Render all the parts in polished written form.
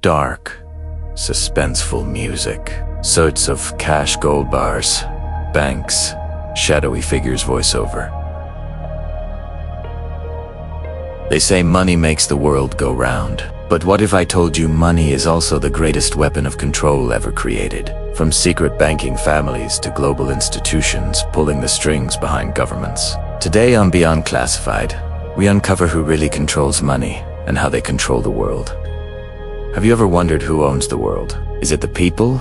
Dark, suspenseful music. Sorts of cash gold bars, banks, shadowy figures voiceover. They say money makes the world go round. But what if I told you money is also the greatest weapon of control ever created? From secret banking families to global institutions pulling the strings behind governments. Today on Beyond Classified, we uncover who really controls money and how they control the world. Have you ever wondered who owns the world? Is it the people,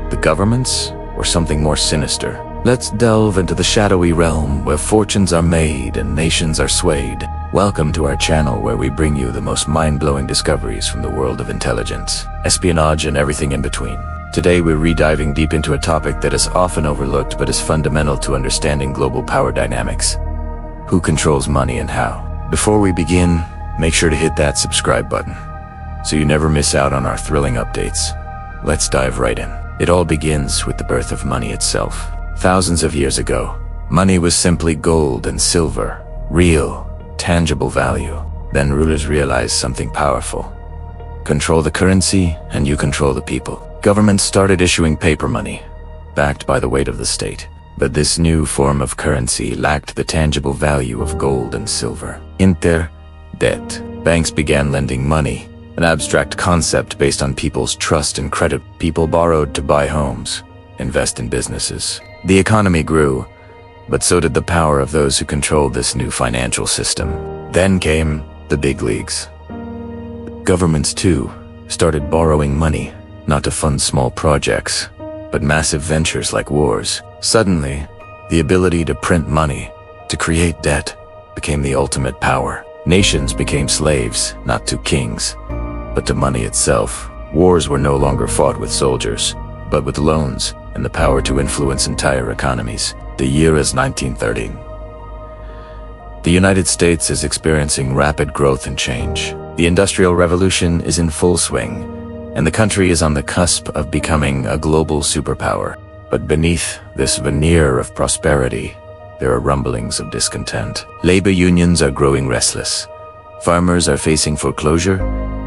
the governments, or something more sinister? Let's delve into the shadowy realm where fortunes are made and nations are swayed. Welcome to our channel where we bring you the most mind-blowing discoveries from the world of intelligence, espionage, and everything in between. Today we're rediving deep into a topic that is often overlooked but is fundamental to understanding global power dynamics. Who controls money and how? Before we begin, make sure to hit that subscribe button so you never miss out on our thrilling updates. Let's dive right in. It all begins with the birth of money itself. Thousands of years ago, money was simply gold and silver, real, tangible value. Then rulers realized something powerful. Control the currency and you control the people. Governments started issuing paper money, backed by the weight of the state. But this new form of currency lacked the tangible value of gold and silver. Debt. Banks began lending money, an abstract concept based on people's trust and credit. People borrowed to buy homes, invest in businesses. The economy grew, but so did the power of those who controlled this new financial system. Then came the big leagues. Governments, too, started borrowing money, not to fund small projects, but massive ventures like wars. Suddenly, the ability to print money, to create debt, became the ultimate power. Nations became slaves, not to kings, but to money itself. Wars were no longer fought with soldiers, but with loans and the power to influence entire economies. The year is 1930. The United States is experiencing rapid growth and change. The Industrial Revolution is in full swing, and the country is on the cusp of becoming a global superpower. But beneath this veneer of prosperity, there are rumblings of discontent. Labor unions are growing restless. Farmers are facing foreclosure,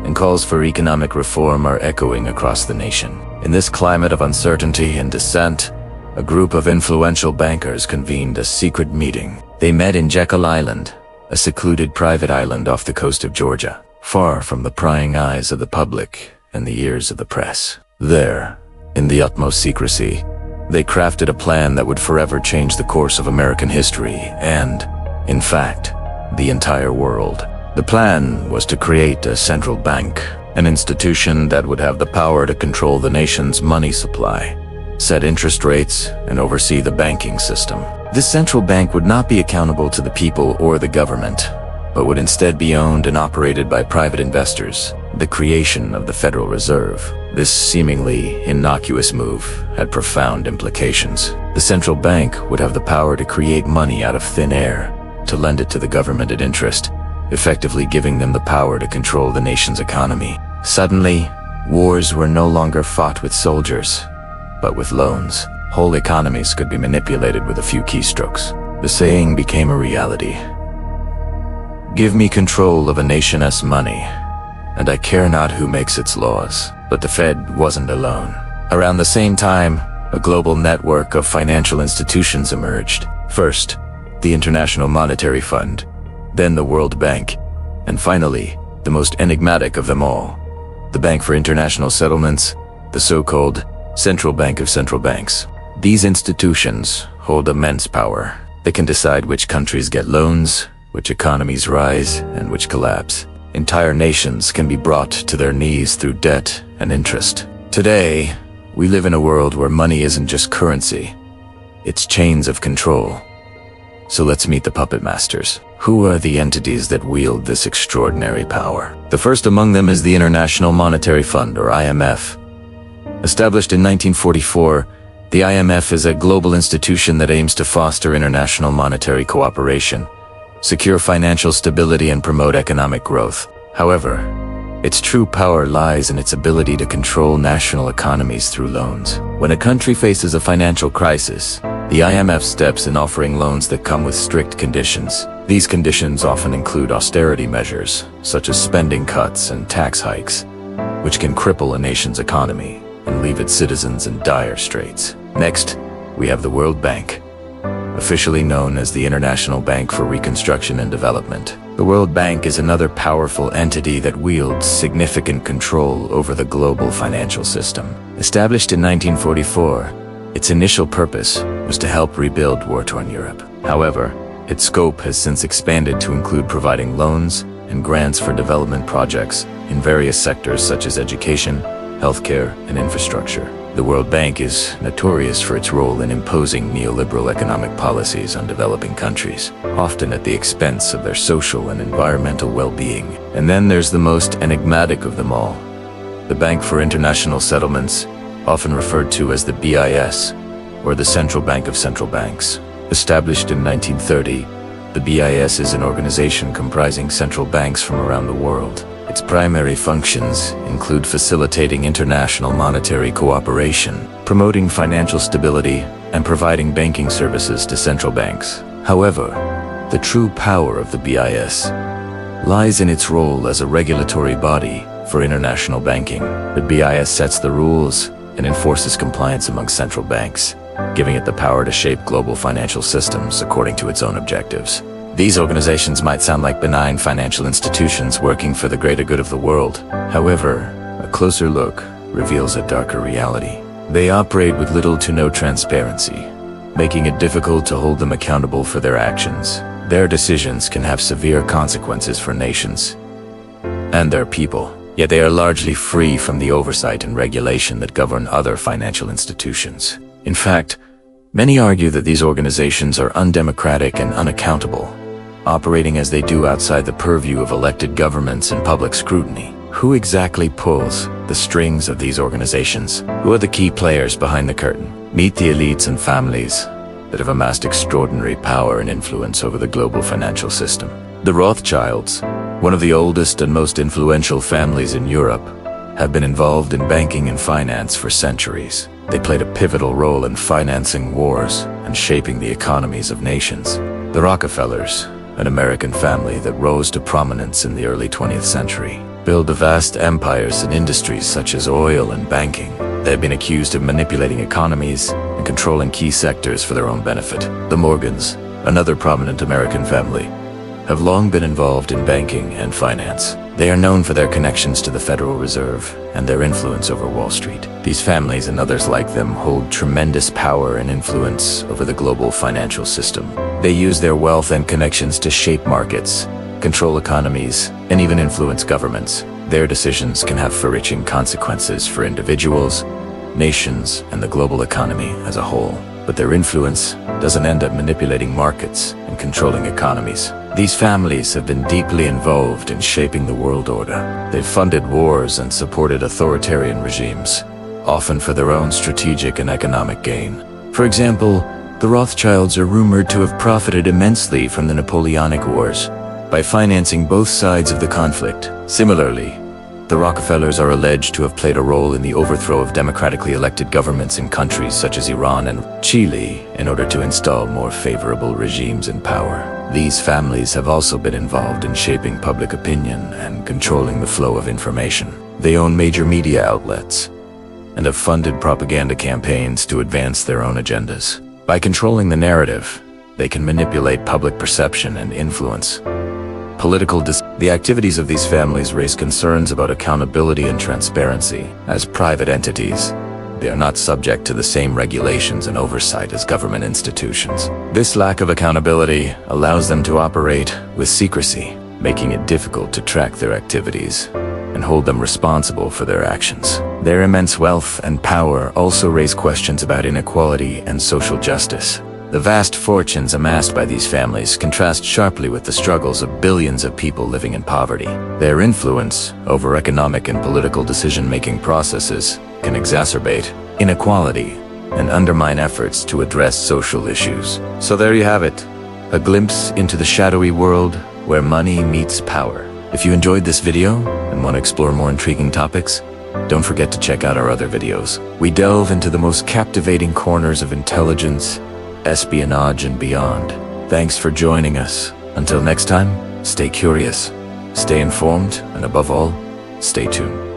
and calls for economic reform are echoing across the nation. In this climate of uncertainty and dissent, a group of influential bankers convened a secret meeting. They met in Jekyll Island, a secluded private island off the coast of Georgia, far from the prying eyes of the public and the ears of the press. There, in the utmost secrecy, they crafted a plan that would forever change the course of American history and, in fact, the entire world. The plan was to create a central bank, an institution that would have the power to control the nation's money supply, set interest rates, and oversee the banking system. This central bank would not be accountable to the people or the government, but would instead be owned and operated by private investors. The creation of the Federal Reserve. This seemingly innocuous move had profound implications. The central bank would have the power to create money out of thin air, to lend it to the government at interest, effectively giving them the power to control the nation's economy. Suddenly, wars were no longer fought with soldiers, but with loans. Whole economies could be manipulated with a few keystrokes. The saying became a reality. Give me control of a nation's money, and I care not who makes its laws. But the Fed wasn't alone. Around the same time, a global network of financial institutions emerged. First, the International Monetary Fund, then the World Bank, and finally, the most enigmatic of them all, the Bank for International Settlements, the so-called Central Bank of Central Banks. These institutions hold immense power. They can decide which countries get loans, which economies rise, and which collapse. Entire nations can be brought to their knees through debt and interest. Today, we live in a world where money isn't just currency, it's chains of control. So let's meet the puppet masters. Who are the entities that wield this extraordinary power? The first among them is the International Monetary Fund, or IMF. Established in 1944, the IMF is a global institution that aims to foster international monetary cooperation, secure financial stability, and promote economic growth. However, its true power lies in its ability to control national economies through loans. When a country faces a financial crisis, the IMF steps in offering loans that come with strict conditions. These conditions often include austerity measures, such as spending cuts and tax hikes. which can cripple a nation's economy and leave its citizens in dire straits. Next, we have the World Bank, officially known as the International Bank for Reconstruction and Development. The World Bank is another powerful entity that wields significant control over the global financial system. Established in 1944, its initial purpose was to help rebuild war-torn Europe. However, its scope has since expanded to include providing loans and grants for development projects in various sectors such as education, healthcare, and infrastructure. The World Bank is notorious for its role in imposing neoliberal economic policies on developing countries, often at the expense of their social and environmental well-being. And then there's the most enigmatic of them all, the Bank for International Settlements, often referred to as the BIS, or the Central Bank of Central Banks. Established in 1930, the BIS is an organization comprising central banks from around the world. Its primary functions include facilitating international monetary cooperation, promoting financial stability, and providing banking services to central banks. However, the true power of the BIS lies in its role as a regulatory body for international banking. The BIS sets the rules and enforces compliance among central banks, giving it the power to shape global financial systems according to its own objectives. These organizations might sound like benign financial institutions working for the greater good of the world. However, a closer look reveals a darker reality. They operate with little to no transparency, making it difficult to hold them accountable for their actions. Their decisions can have severe consequences for nations and their people, yet they are largely free from the oversight and regulation that govern other financial institutions. In fact, many argue that these organizations are undemocratic and unaccountable, operating as they do outside the purview of elected governments and public scrutiny. Who exactly pulls the strings of these organizations? Who are the key players behind the curtain? Meet the elites and families that have amassed extraordinary power and influence over the global financial system. The Rothschilds, one of the oldest and most influential families in Europe, have been involved in banking and finance for centuries. They played a pivotal role in financing wars and shaping the economies of nations. The Rockefellers, an American family that rose to prominence in the early 20th century, built vast empires in industries such as oil and banking. They have been accused of manipulating economies and controlling key sectors for their own benefit. The Morgans, another prominent American family, have long been involved in banking and finance. They are known for their connections to the Federal Reserve and their influence over Wall Street. These families and others like them hold tremendous power and influence over the global financial system. They use their wealth and connections to shape markets, control economies, and even influence governments. Their decisions can have far-reaching consequences for individuals, nations, and the global economy as a whole. But their influence doesn't end up manipulating markets and controlling economies. These families have been deeply involved in shaping the world order. They've funded wars and supported authoritarian regimes, often for their own strategic and economic gain. For example, the Rothschilds are rumored to have profited immensely from the Napoleonic Wars by financing both sides of the conflict. Similarly, the Rockefellers are alleged to have played a role in the overthrow of democratically elected governments in countries such as Iran and Chile in order to install more favorable regimes in power. These families have also been involved in shaping public opinion and controlling the flow of information. They own major media outlets and have funded propaganda campaigns to advance their own agendas. By controlling the narrative, they can manipulate public perception and influence the activities of these families raise concerns about accountability and transparency. As private entities, they are not subject to the same regulations and oversight as government institutions. This lack of accountability allows them to operate with secrecy, making it difficult to track their activities and hold them responsible for their actions. Their immense wealth and power also raise questions about inequality and social justice. The vast fortunes amassed by these families contrast sharply with the struggles of billions of people living in poverty. Their influence over economic and political decision-making processes can exacerbate inequality and undermine efforts to address social issues. So there you have it, a glimpse into the shadowy world where money meets power. If you enjoyed this video and want to explore more intriguing topics, don't forget to check out our other videos. We delve into the most captivating corners of intelligence, espionage, and beyond. Thanks for joining us. Until next time, stay curious, stay informed, and above all, stay tuned.